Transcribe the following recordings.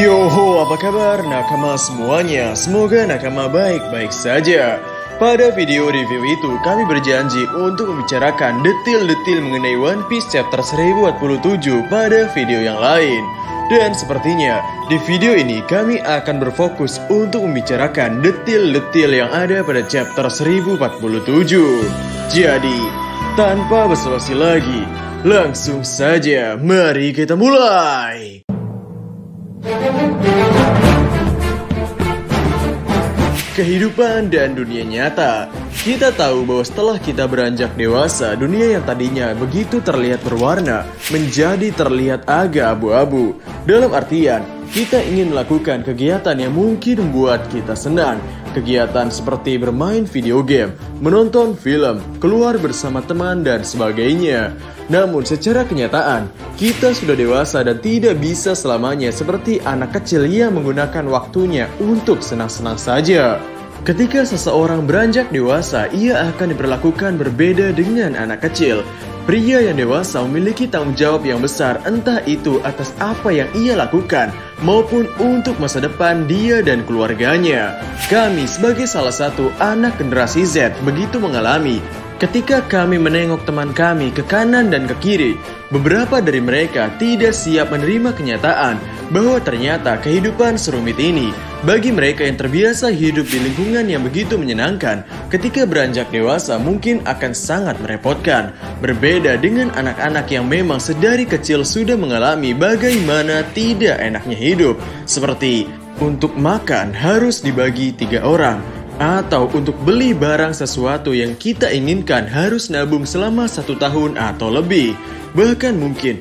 Yoho, apa kabar nakama semuanya? Semoga nakama baik-baik saja. Pada video review itu, kami berjanji untuk membicarakan detil-detil mengenai One Piece chapter 1047 pada video yang lain. Dan sepertinya, di video ini kami akan berfokus untuk membicarakan detil-detil yang ada pada chapter 1047. Jadi, tanpa basa-basi lagi, langsung saja mari kita mulai! Kehidupan dan dunia nyata. Kita tahu bahwa setelah kita beranjak dewasa, dunia yang tadinya begitu terlihat berwarna menjadi terlihat agak abu-abu. Dalam artian, kita ingin melakukan kegiatan yang mungkin membuat kita senang. Kegiatan seperti bermain video game, menonton film, keluar bersama teman, dan sebagainya. Namun secara kenyataan, kita sudah dewasa dan tidak bisa selamanya seperti anak kecil yang menggunakan waktunya untuk senang-senang saja. Ketika seseorang beranjak dewasa, ia akan diperlakukan berbeda dengan anak kecil. Pria yang dewasa memiliki tanggung jawab yang besar, entah itu atas apa yang ia lakukan, maupun untuk masa depan dia dan keluarganya. Kami sebagai salah satu anak generasi Z begitu mengalami. Ketika kami menengok teman kami ke kanan dan ke kiri, beberapa dari mereka tidak siap menerima kenyataan bahwa ternyata kehidupan serumit ini. Bagi mereka yang terbiasa hidup di lingkungan yang begitu menyenangkan, ketika beranjak dewasa mungkin akan sangat merepotkan. Berbeda dengan anak-anak yang memang sedari kecil sudah mengalami bagaimana tidak enaknya hidup. Seperti untuk makan harus dibagi 3 orang. Atau untuk beli barang sesuatu yang kita inginkan harus nabung selama 1 tahun atau lebih. Bahkan mungkin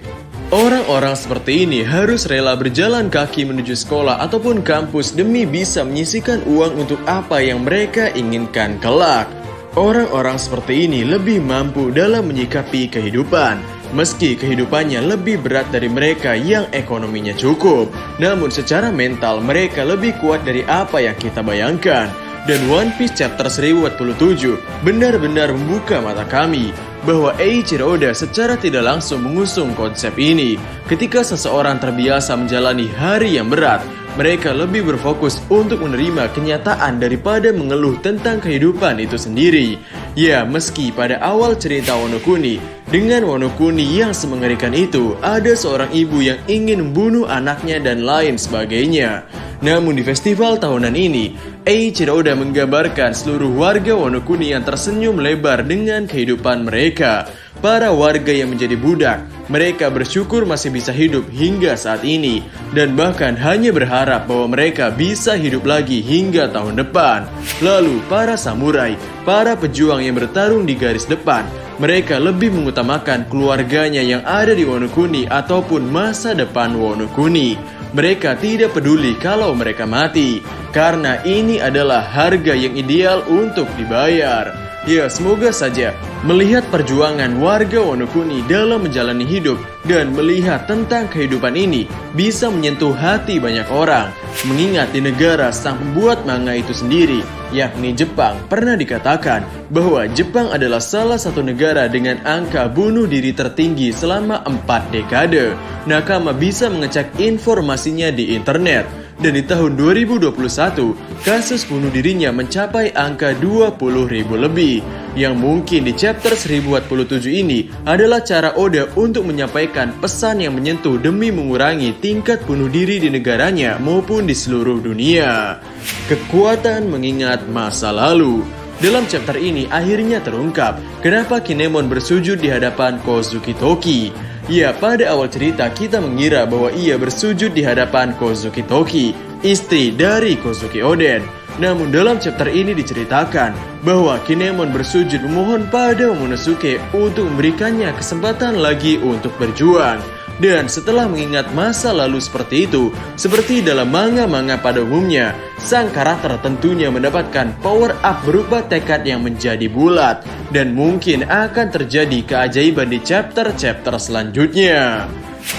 orang-orang seperti ini harus rela berjalan kaki menuju sekolah ataupun kampus demi bisa menyisihkan uang untuk apa yang mereka inginkan kelak. Orang-orang seperti ini lebih mampu dalam menyikapi kehidupan. Meski kehidupannya lebih berat dari mereka yang ekonominya cukup, namun secara mental mereka lebih kuat dari apa yang kita bayangkan. Dan One Piece chapter 1047 benar-benar membuka mata kami bahwa Eiichiro Oda secara tidak langsung mengusung konsep ini. Ketika seseorang terbiasa menjalani hari yang berat, mereka lebih berfokus untuk menerima kenyataan daripada mengeluh tentang kehidupan itu sendiri. Ya, meski pada awal cerita Wano Kuni, dengan Wano Kuni yang semengerikan itu, ada seorang ibu yang ingin membunuh anaknya dan lain sebagainya. Namun di festival tahunan ini, Eiichiro Oda menggambarkan seluruh warga Wano Kuni yang tersenyum lebar dengan kehidupan mereka. Para warga yang menjadi budak, mereka bersyukur masih bisa hidup hingga saat ini. Dan bahkan hanya berharap bahwa mereka bisa hidup lagi hingga tahun depan. Lalu para samurai, para pejuang yang bertarung di garis depan, mereka lebih mengutamakan keluarganya yang ada di Wano Kuni ataupun masa depan Wano Kuni. Mereka tidak peduli kalau mereka mati, karena ini adalah harga yang ideal untuk dibayar. Ya, semoga saja melihat perjuangan warga Wano Kuni dalam menjalani hidup dan melihat tentang kehidupan ini bisa menyentuh hati banyak orang. Mengingat di negara sang pembuat manga itu sendiri, yakni Jepang, pernah dikatakan bahwa Jepang adalah salah satu negara dengan angka bunuh diri tertinggi selama 4 dekade. Nakama bisa mengecek informasinya di internet. Dan di tahun 2021, kasus bunuh dirinya mencapai angka 20.000 lebih. Yang mungkin di chapter 1047 ini adalah cara Oda untuk menyampaikan pesan yang menyentuh demi mengurangi tingkat bunuh diri di negaranya maupun di seluruh dunia. Kekuatan mengingat masa lalu. Dalam chapter ini akhirnya terungkap kenapa Kinemon bersujud di hadapan Kozuki Toki. Ya, pada awal cerita kita mengira bahwa ia bersujud di hadapan Kozuki Toki, istri dari Kozuki Oden. Namun dalam chapter ini diceritakan bahwa Kinemon bersujud memohon pada Momonosuke untuk memberikannya kesempatan lagi untuk berjuang. Dan setelah mengingat masa lalu seperti itu, seperti dalam manga-manga pada umumnya, sang karakter tentunya mendapatkan power up berupa tekad yang menjadi bulat. Dan mungkin akan terjadi keajaiban di chapter-chapter selanjutnya.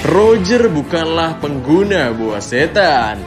Roger bukanlah pengguna buah setan.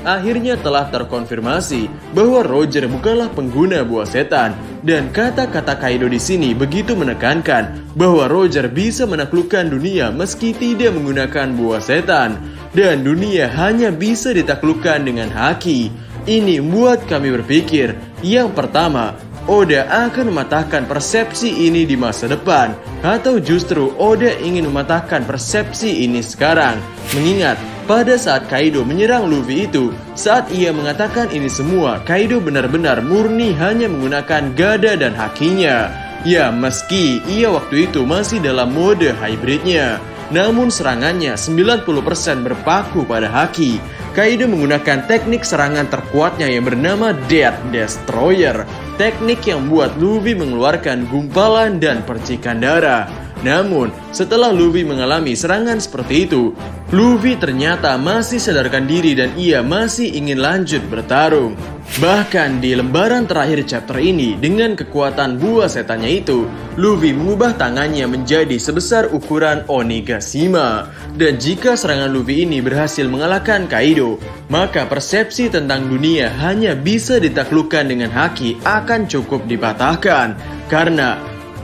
Akhirnya telah terkonfirmasi bahwa Roger bukanlah pengguna buah setan. Dan kata-kata Kaido di sini begitu menekankan bahwa Roger bisa menaklukkan dunia meski tidak menggunakan buah setan. dan dunia hanya bisa ditaklukkan dengan haki. Ini membuat kami berpikir, yang pertama, Oda akan mematahkan persepsi ini di masa depan, atau justru Oda ingin mematahkan persepsi ini sekarang. Mengingat pada saat Kaido menyerang Luffy itu, saat ia mengatakan ini semua, Kaido benar-benar murni hanya menggunakan gada dan hakinya. Ya, meski ia waktu itu masih dalam mode hybridnya, namun serangannya 90% berpaku pada haki. Kaido menggunakan teknik serangan terkuatnya yang bernama Death Destroyer, teknik yang membuat Luffy mengeluarkan gumpalan dan percikan darah. Namun, setelah Luffy mengalami serangan seperti itu, Luffy ternyata masih sadarkan diri dan ia masih ingin lanjut bertarung. Bahkan di lembaran terakhir chapter ini, dengan kekuatan buah setannya itu, Luffy mengubah tangannya menjadi sebesar ukuran Onigashima. Dan jika serangan Luffy ini berhasil mengalahkan Kaido, maka persepsi tentang dunia hanya bisa ditaklukkan dengan haki akan cukup dipatahkan. Karena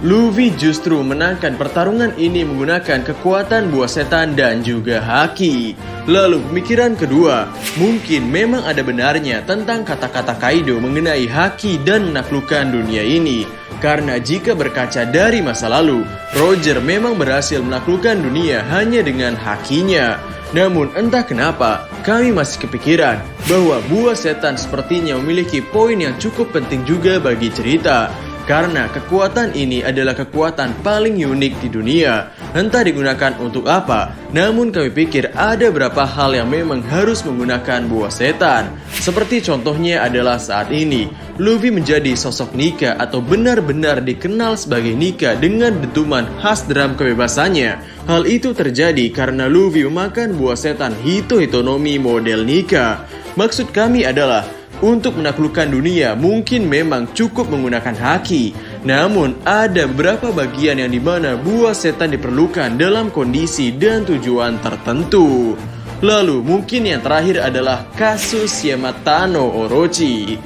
Luffy justru menangkan pertarungan ini menggunakan kekuatan buah setan dan juga haki. Lalu pemikiran kedua, mungkin memang ada benarnya tentang kata-kata Kaido mengenai haki dan menaklukkan dunia ini. Karena jika berkaca dari masa lalu, Roger memang berhasil menaklukkan dunia hanya dengan hakinya. Namun entah kenapa, kami masih kepikiran bahwa buah setan sepertinya memiliki poin yang cukup penting juga bagi cerita. Karena kekuatan ini adalah kekuatan paling unik di dunia. Entah digunakan untuk apa, namun kami pikir ada beberapa hal yang memang harus menggunakan buah setan. Seperti contohnya adalah saat ini, Luffy menjadi sosok Nika atau benar-benar dikenal sebagai Nika dengan dentuman khas drum kebebasannya. Hal itu terjadi karena Luffy memakan buah setan Hito Hitonomi model Nika. Maksud kami adalah, untuk menaklukkan dunia mungkin memang cukup menggunakan haki. Namun ada beberapa bagian yang dimana buah setan diperlukan dalam kondisi dan tujuan tertentu. Lalu mungkin yang terakhir adalah kasus Yamato no Orochi.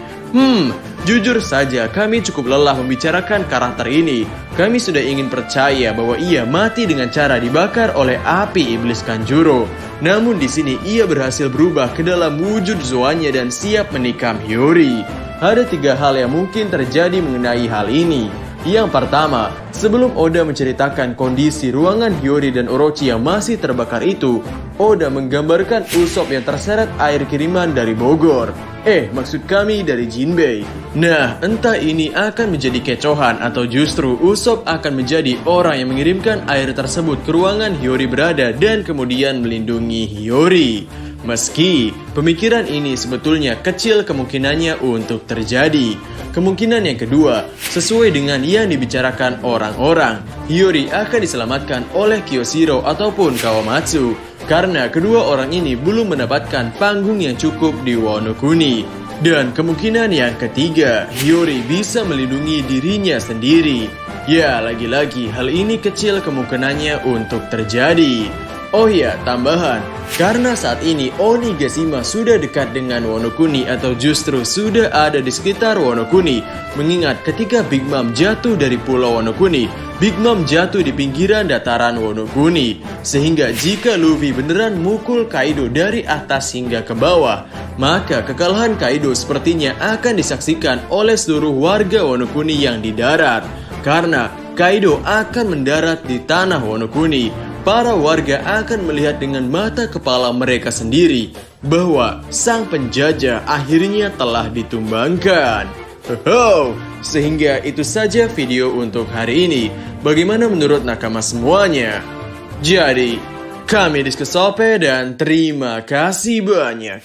Jujur saja kami cukup lelah membicarakan karakter ini. Kami sudah ingin percaya bahwa ia mati dengan cara dibakar oleh api iblis Kanjuro. Namun di sini ia berhasil berubah ke dalam wujud Zoanya dan siap menikam Hiyori. Ada 3 hal yang mungkin terjadi mengenai hal ini. Yang pertama, sebelum Oda menceritakan kondisi ruangan Hiyori dan Orochi yang masih terbakar itu, Oda menggambarkan Usopp yang terseret air kiriman dari Bogor. Maksud kami dari Jinbei. Nah, entah ini akan menjadi kecohan atau justru Usopp akan menjadi orang yang mengirimkan air tersebut ke ruangan Hiyori berada dan kemudian melindungi Hiyori. Meski pemikiran ini sebetulnya kecil kemungkinannya untuk terjadi. Kemungkinan yang kedua, sesuai dengan yang dibicarakan orang-orang, Hiyori akan diselamatkan oleh Kyoshiro ataupun Kawamatsu. Karena kedua orang ini belum mendapatkan panggung yang cukup di Wano Kuni. Dan kemungkinan yang ketiga, Hiyori bisa melindungi dirinya sendiri. Ya, lagi-lagi hal ini kecil kemungkinannya untuk terjadi. Oh ya, tambahan, karena saat ini Onigashima sudah dekat dengan Wano Kuni atau justru sudah ada di sekitar Wano Kuni. Mengingat ketika Big Mom jatuh dari pulau Wano Kuni, Big Mom jatuh di pinggiran dataran Wano Kuni. Sehingga jika Luffy beneran mukul Kaido dari atas hingga ke bawah, maka kekalahan Kaido sepertinya akan disaksikan oleh seluruh warga Wano Kuni yang di darat. Karena Kaido akan mendarat di tanah Wano Kuni. Para warga akan melihat dengan mata kepala mereka sendiri bahwa sang penjajah akhirnya telah ditumbangkan. Sehingga itu saja video untuk hari ini. Bagaimana menurut nakama semuanya? Jadi, kami Diskusope dan terima kasih banyak.